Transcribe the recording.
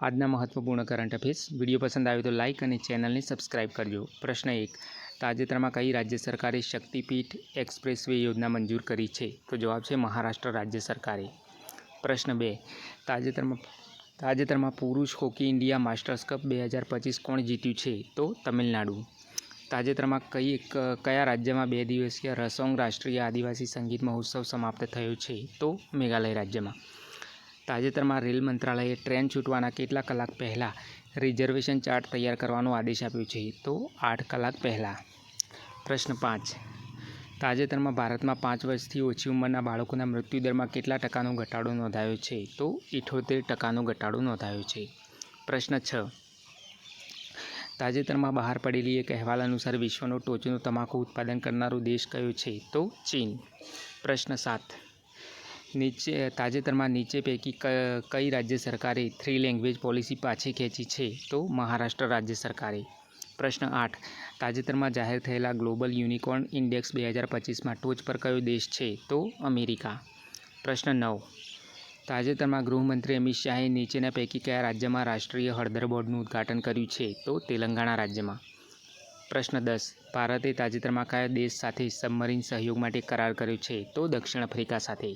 આજના મહત્વપૂર્ણ current affairs video પસંદ આવ્યો તો લાઇક અને ચેનલને સબસ્ક્રાઇબ કરજો. પ્રશ્ન 1. તાજેતરમાં કઈ રાજ્ય સરકારે શક્તિપીઠ એક્સપ્રેસવે યોજના મંજૂર કરી છે? તો જવાબ છે મહારાષ્ટ્ર રાજ્ય સરકારે. પ્રશ્ન 2. તાજેતરમાં પુરુષ હોકી ઇન્ડિયા માસ્ટર્સ કપ 2025 કોણ જીત્યું છે? તો તમિલનાડુ. તાજેતરમાં કયા રાજ્યમાં 2 દિવસીય રસોંગ રાષ્ટ્રીય આદિવાસી સંગીત મહોત્સવ સમાપ્ત થયો છે? તો મેઘાલય રાજ્યમાં. તાજેતરમાં રેલ મંત્રાલયે ટ્રેન છૂટવાના કેટલા કલાક પહેલાં રિઝર્વેશન ચાર્ટ તૈયાર કરવાનો આદેશ આપ્યો છે? તો 8 કલાક પહેલાં. પ્રશ્ન 5. તાજેતરમાં ભારતમાં 5 વર્ષથી ઓછી ઉંમરના બાળકોના મૃત્યુદરમાં કેટલા ટકાનો ઘટાડો નોંધાયો છે? તો 78% ઘટાડો નોંધાયો છે. પ્રશ્ન 6. તાજેતરમાં બહાર પડેલી એક અહેવાલ અનુસાર વિશ્વનો ટોચનો તમાકુ ઉત્પાદન કરનારો દેશ કયો છે? તો ચીન. પ્રશ્ન 7. તાજેતરમાં નીચે પૈકી કઈ રાજ્ય સરકારે 3 લેંગ્વેજ પોલિસી પાછી ખેંચી છે? તો મહારાષ્ટ્ર રાજ્ય સરકારે. પ્રશ્ન 8. તાજેતરમાં જાહેર થયેલા ગ્લોબલ યુનિકોર્ન ઇન્ડેક્સ 2025માં ટોચ પર કયો દેશ છે? તો અમેરિકા. પ્રશ્ન 9. તાજેતરમાં ગૃહમંત્રી અમિત શાહે નીચેના પૈકી કયા રાજ્યમાં રાષ્ટ્રીય હળદર બોર્ડનું ઉદ્ઘાટન કર્યું છે? તો તેલંગાણા રાજ્યમાં. પ્રશ્ન 10. ભારતે તાજેતરમાં કયા દેશ સાથે સબમરીન સહયોગ માટે કરાર કર્યો છે? તો દક્ષિણ આફ્રિકા સાથે.